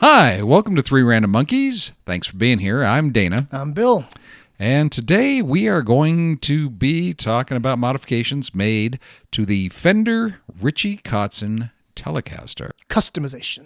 Hi, welcome to Three Random Monkeys. Thanks for being here. I'm Dana. I'm Bill. And today we are going to be talking about modifications made to the Fender Richie Kotzen Telecaster. Customization.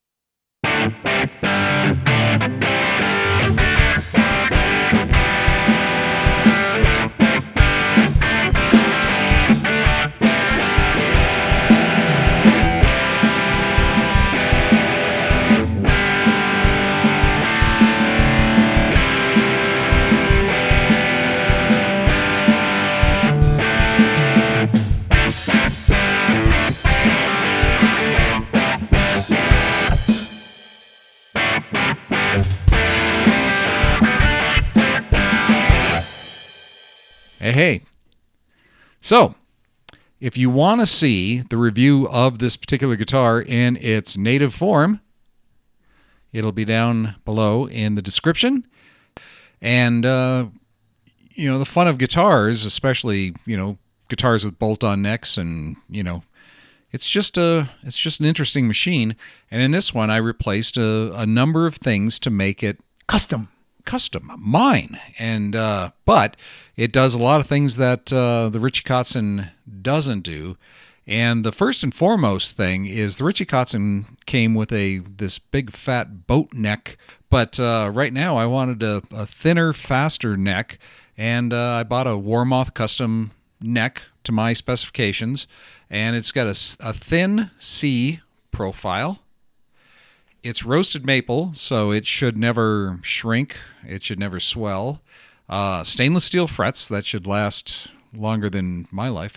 Hey. So, if you want to see the review of this particular guitar in its native form, it'll be down below in the description. And, the fun of guitars, especially, guitars with bolt-on necks and, it's just an interesting machine. And in this one, I replaced a number of things to make it Custom, mine. And but it does a lot of things that the Richie Kotzen doesn't do. And the first and foremost thing is the Richie Kotzen came with this big fat boat neck, but right now I wanted a thinner, faster neck, and I bought a Warmoth custom neck to my specifications, and it's got a thin C profile. It's roasted maple, so it should never shrink. It should never swell. Stainless steel frets that should last longer than my life.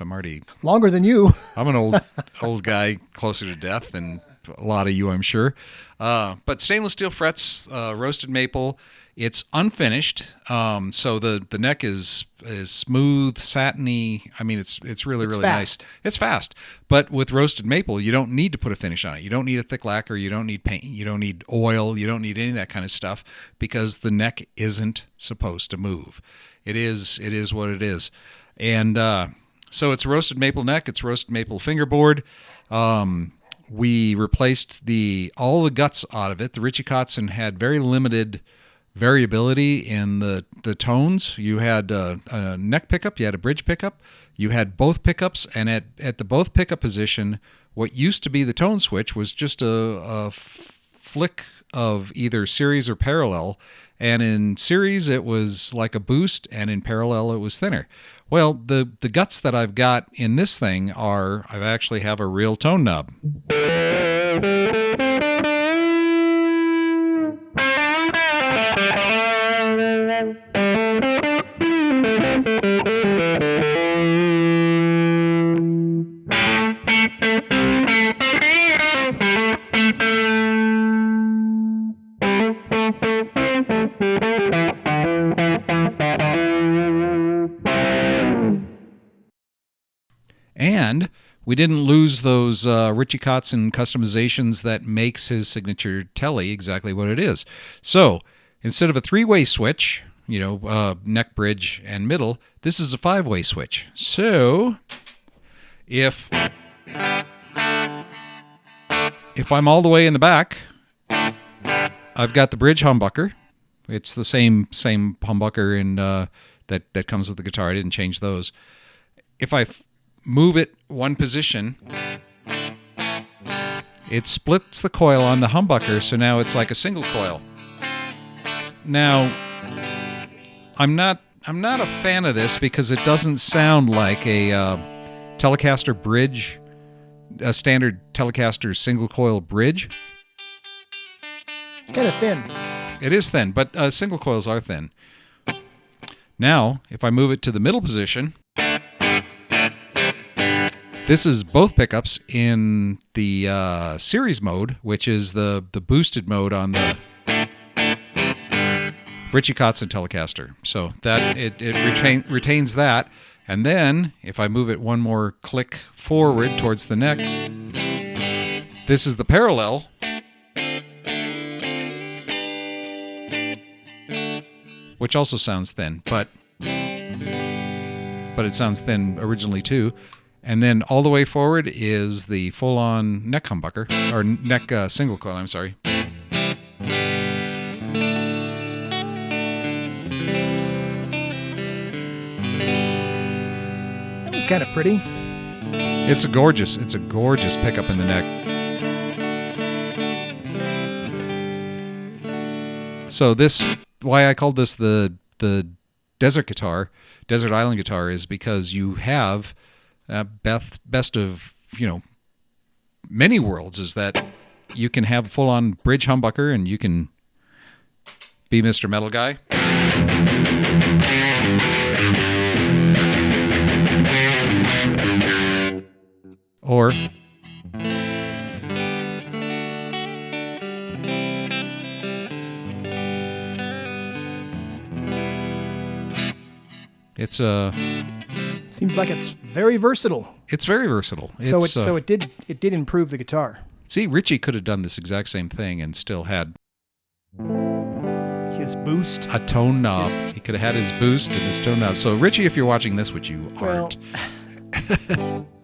longer than you. I'm an old guy, closer to death than a lot of you, I'm sure. But stainless steel frets, roasted maple. It's unfinished, so the neck is smooth, satiny. I mean, it's really nice. It's fast, but with roasted maple, you don't need to put a finish on it. You don't need a thick lacquer. You don't need paint. You don't need oil. You don't need any of that kind of stuff because the neck isn't supposed to move. It is what it is, and so it's a roasted maple neck. It's roasted maple fingerboard. We replaced all the guts out of it. The Richie Kotzen had very limited variability in the tones. You had a neck pickup, you had a bridge pickup, you had both pickups, and at the both pickup position, what used to be the tone switch was just a flick of either series or parallel, and in series it was like a boost, and in parallel it was thinner. Well, the guts that I've got in this thing I actually have a real tone knob. And we didn't lose those Richie Kotzen customizations that makes his signature Tele exactly what it is. So instead of a three-way switch, neck, bridge, and middle, this is a five-way switch. So if I'm all the way in the back, I've got the bridge humbucker. It's the same humbucker that comes with the guitar. I didn't change those. If I move it one position, it splits the coil on the humbucker, so now it's like a single coil. Now, I'm not a fan of this because it doesn't sound like a Telecaster bridge, a standard Telecaster single coil bridge. It's kind of thin. It is thin, but single coils are thin. Now, if I move it to the middle position, this is both pickups in the series mode, which is the boosted mode on the Richie Kotzen Telecaster. So that it retains that. And then if I move it one more click forward towards the neck, this is the parallel. Which also sounds thin, but it sounds thin originally too. And then all the way forward is the full-on neck humbucker, or neck single coil, I'm sorry. is kind of pretty. It's a gorgeous pickup in the neck. So why I called this the desert island guitar, is because you have best of many worlds. Is that you can have full on bridge humbucker, and you can be Mr. Metal Guy. Or it's seems like it's very versatile. It's very versatile. So it did improve the guitar. See, Richie could have done this exact same thing and still had His boost. a tone knob. He could have had his boost and his tone knob. So Richie, if you're watching this, which you aren't.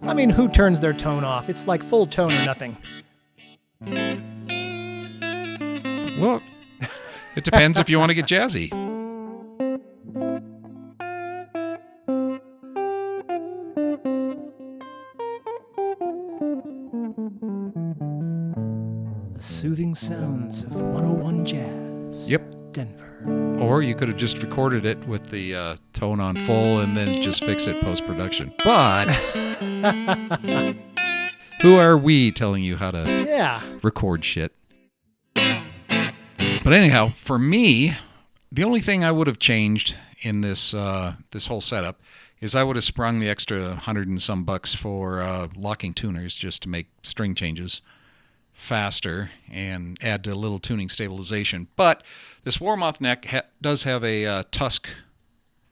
I mean, who turns their tone off? It's like full tone or nothing. Well, it depends if you want to get jazzy. The soothing sounds of 101 Jazz. Yep. Denver. Or you could have just recorded it with the tone on full and then just fix it post-production. But who are we telling you how to record shit? But anyhow, for me, the only thing I would have changed in this whole setup is I would have sprung the extra $100 and some for locking tuners just to make string changes faster and add a little tuning stabilization. But this Warmoth neck does have a Tusk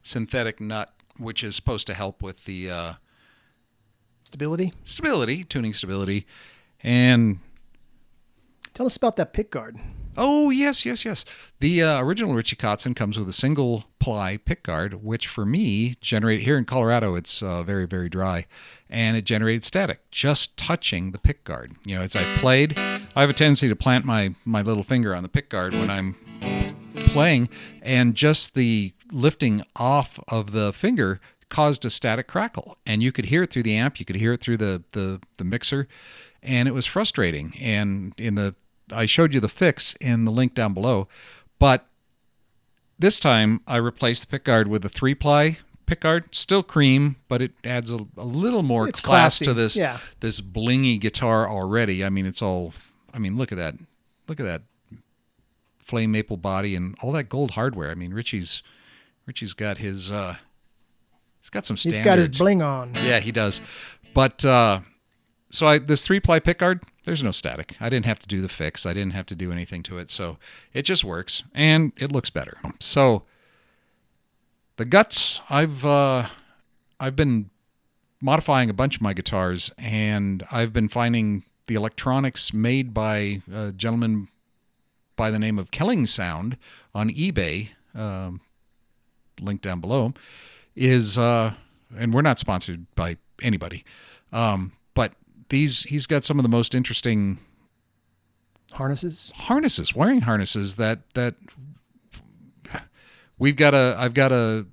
synthetic nut, which is supposed to help with the Stability. Tuning stability. And Tell us about that pickguard. oh, yes. The original Richie Kotzen comes with a single ply pickguard, which for me generated here in Colorado. It's very, very dry, and it generated static just touching the pickguard. As I played, I have a tendency to plant my little finger on the pickguard when I'm playing, and just the lifting off of the finger caused a static crackle, and you could hear it through the amp, you could hear it through the mixer, and it was frustrating. And I showed you the fix in the link down below, but this time I replaced the pickguard with a 3-ply pickguard. Still cream, but it adds a little more It's class classy. to this blingy guitar already. I mean, look at that. Look at that flame maple body and all that gold hardware. I mean, Richie's got his he's got some standards. He's got his bling on. Yeah, he does. But so this 3-ply pickguard, there's no static. I didn't have to do the fix. I didn't have to do anything to it. So it just works, and it looks better. So the guts, I've been modifying a bunch of my guitars, and I've been finding the electronics made by a gentleman by the name of Kellingsound on eBay, link down below, is, and we're not sponsored by anybody, but he's got some of the most interesting wiring harnesses that I've got a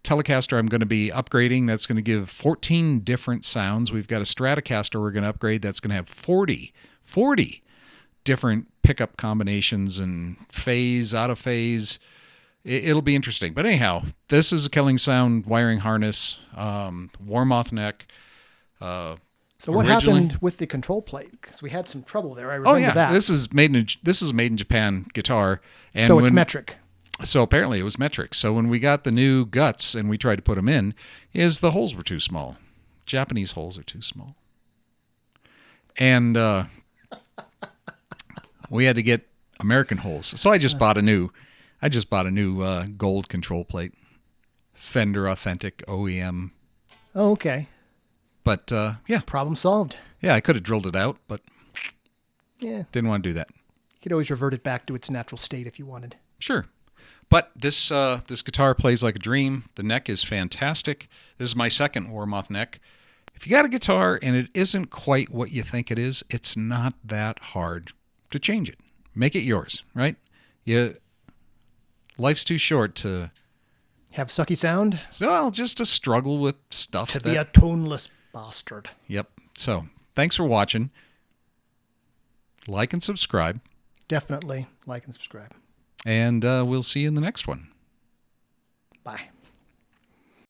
Telecaster I'm going to be upgrading that's going to give 14 different sounds. We've got a Stratocaster we're going to upgrade that's going to have 40 different pickup combinations and phase, out of phase. It'll be interesting. But anyhow, this is a Kellingsound wiring harness, Warmoth neck. So what happened with the control plate? Because we had some trouble there. I remember that. This is made in Japan guitar. And so it's metric. So apparently it was metric. So when we got the new guts and we tried to put them in, the holes were too small. Japanese holes are too small. And we had to get American holes. So I just bought a new gold control plate. Fender Authentic OEM. Oh, okay. But yeah. Problem solved. Yeah, I could have drilled it out, but didn't want to do that. You could always revert it back to its natural state if you wanted. Sure. But this guitar plays like a dream. The neck is fantastic. This is my second Warmoth neck. If you got a guitar and it isn't quite what you think it is, it's not that hard to change it. Make it yours, right? Life's too short to Have sucky sound? So, well, just a struggle with stuff. To be a toneless bastard. Yep. So, thanks for watching. Like and subscribe. Definitely like and subscribe. And we'll see you in the next one. Bye.